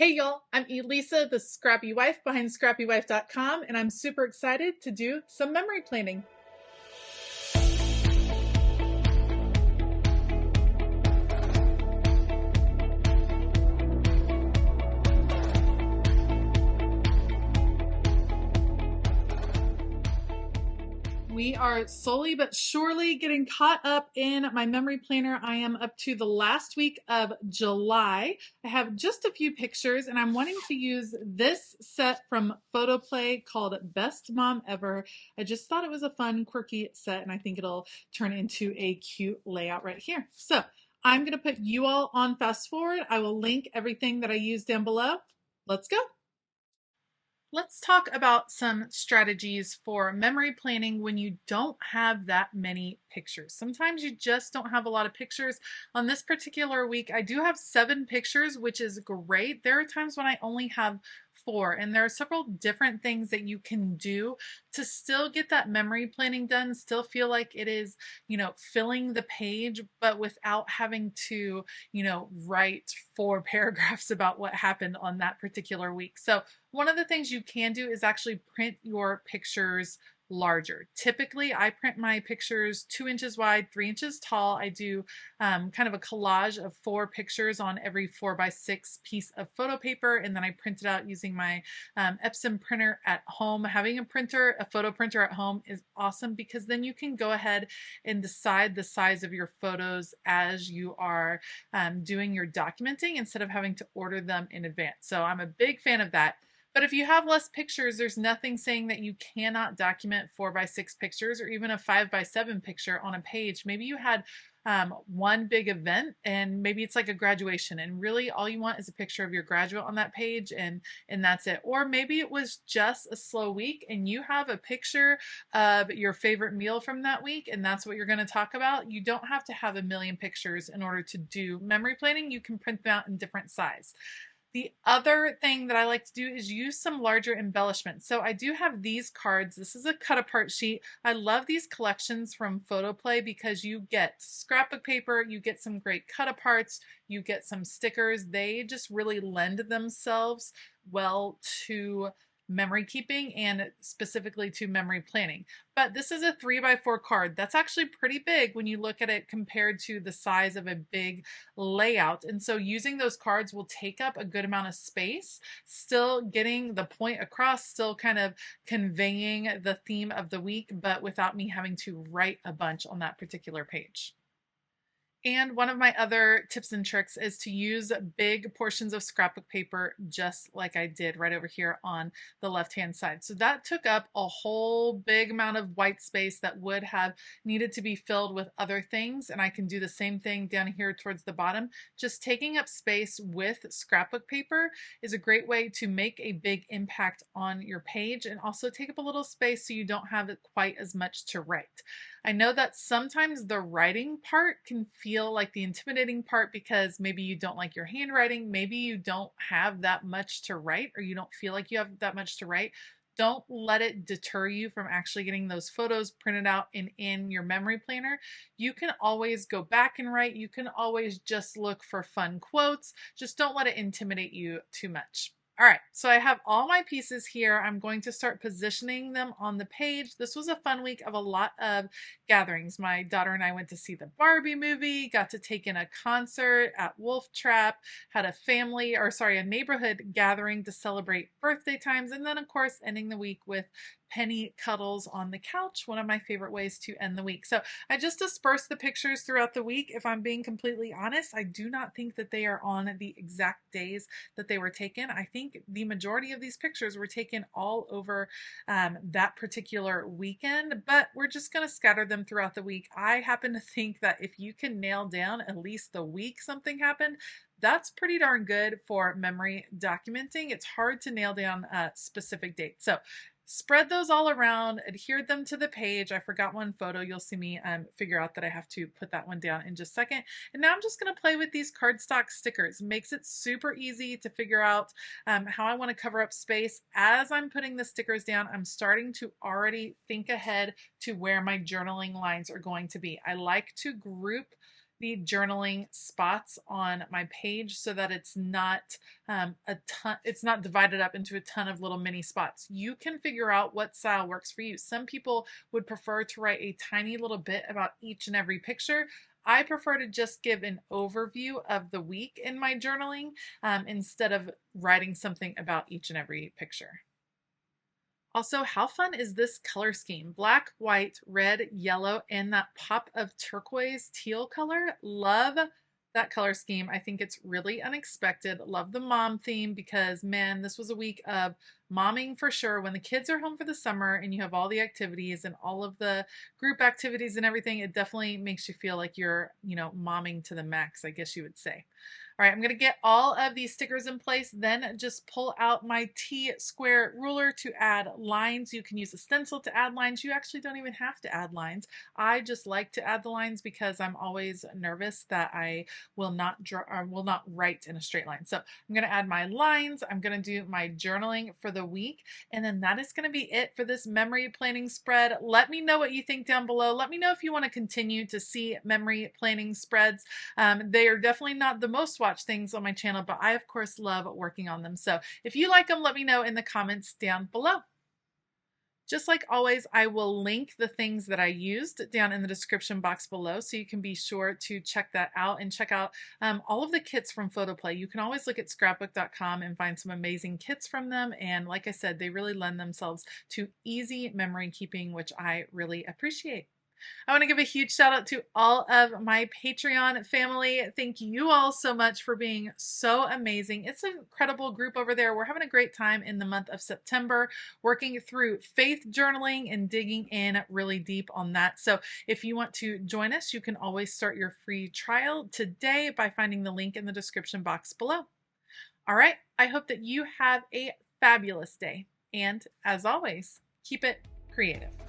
Hey y'all, I'm Elisa, the Scrappy Wife behind ScrappyWife.com, and I'm super excited to do some memory planning. We are slowly but surely getting caught up in my memory planner. I am up to the last week of July. I have just a few pictures and I'm wanting to use this set from PhotoPlay called Best Mom Ever. I just thought it was a fun, quirky set and I think it'll turn into a cute layout right here. So I'm going to put you all on fast forward. I will link everything that I use down below. Let's go. Let's talk about some strategies for memory planning when you don't have that many pictures. Sometimes you just don't have a lot of pictures. On this particular week, I do have 7 pictures, which is great. There are times when I only have 4, and there are several different things that you can do to still get that memory planning done, still feel like it is, filling the page, but without having to, write 4 paragraphs about what happened on that particular week. So one of the things you can do is actually print your pictures larger. Typically, I print my pictures 2 inches wide, 3 inches tall. I do kind of a collage of 4 pictures on every 4x6 piece of photo paper, and then I print it out using my Epson printer at home. Having a photo printer at home is awesome because then you can go ahead and decide the size of your photos as you are doing your documenting instead of having to order them in advance. So I'm a big fan of that. But if you have less pictures, there's nothing saying that you cannot document 4x6 pictures or even a 5x7 picture on a page. Maybe you had one big event and maybe it's like a graduation and really all you want is a picture of your graduate on that page and that's it. Or maybe it was just a slow week and you have a picture of your favorite meal from that week and that's what you're going to talk about. You don't have to have a million pictures in order to do memory planning. You can print them out in different size. The other thing that I like to do is use some larger embellishments. So I do have these cards. This is a cut apart sheet. I love these collections from PhotoPlay because you get scrapbook paper, you get some great cut aparts, you get some stickers. They just really lend themselves well to memory keeping and specifically to memory planning. But this is a 3x4 card. That's actually pretty big when you look at it compared to the size of a big layout. And so using those cards will take up a good amount of space, still getting the point across, still kind of conveying the theme of the week, but without me having to write a bunch on that particular page. And one of my other tips and tricks is to use big portions of scrapbook paper just like I did right over here on the left-hand side. So that took up a whole big amount of white space that would have needed to be filled with other things. And I can do the same thing down here towards the bottom. Just taking up space with scrapbook paper is a great way to make a big impact on your page and also take up a little space so you don't have quite as much to write. I know that sometimes the writing part can feel like the intimidating part because maybe you don't like your handwriting, maybe you don't have that much to write or you don't feel like you have that much to write. Don't let it deter you from actually getting those photos printed out and in your memory planner. You can always go back and write. You can always just look for fun quotes. Just don't let it intimidate you too much. All right, so I have all my pieces here. I'm going to start positioning them on the page. This was a fun week of a lot of gatherings. My daughter and I went to see the Barbie movie, got to take in a concert at Wolf Trap, had a neighborhood gathering to celebrate birthday times, and then of course ending the week with penny cuddles on the couch, one of my favorite ways to end the week. So I just dispersed the pictures throughout the week. If I'm being completely honest, I do not think that they are on the exact days that they were taken. I think the majority of these pictures were taken all over that particular weekend, but we're just going to scatter them throughout the week. I happen to think that if you can nail down at least the week something happened, that's pretty darn good for memory documenting. It's hard to nail down a specific date. So spread those all around, adhered them to the page. I forgot one photo. You'll see me figure out that I have to put that one down in just a second. And now I'm just going to play with these cardstock stickers. Makes it super easy to figure out how I want to cover up space. As I'm putting the stickers down, I'm starting to already think ahead to where my journaling lines are going to be. I like to group the journaling spots on my page so that it's not it's not divided up into a ton of little mini spots. You can figure out what style works for you. Some people would prefer to write a tiny little bit about each and every picture. I prefer to just give an overview of the week in my journaling instead of writing something about each and every picture. Also, how fun is this color scheme? Black, white, red, yellow, and that pop of turquoise teal color. Love that color scheme. I think it's really unexpected. Love the mom theme because, man, this was a week of momming for sure. When the kids are home for the summer and you have all the activities and all of the group activities and everything, it definitely makes you feel like you're, momming to the max, I guess you would say. All right, I'm going to get all of these stickers in place, then just pull out my T-square ruler to add lines. You can use a stencil to add lines. You actually don't even have to add lines. I just like to add the lines because I'm always nervous that I will not write in a straight line. So I'm going to add my lines. I'm going to do my journaling for the week, and then that is going to be it for this memory planning spread. Let me know what you think down below. Let me know if you want to continue to see memory planning spreads. They are definitely not the most watched things on my channel, but I of course love working on them. So if you like them, let me know in the comments down below. Just like always, I will link the things that I used down in the description box below, so you can be sure to check that out and check out all of the kits from PhotoPlay. You can always look at scrapbook.com and find some amazing kits from them, and like I said, they really lend themselves to easy memory keeping, which I really appreciate. I want to give a huge shout out to all of my Patreon family. Thank you all so much for being so amazing. It's an incredible group over there. We're having a great time in the month of September, working through faith journaling and digging in really deep on that. So if you want to join us, you can always start your free trial today by finding the link in the description box below. All right, I hope that you have a fabulous day. And as always, keep it creative.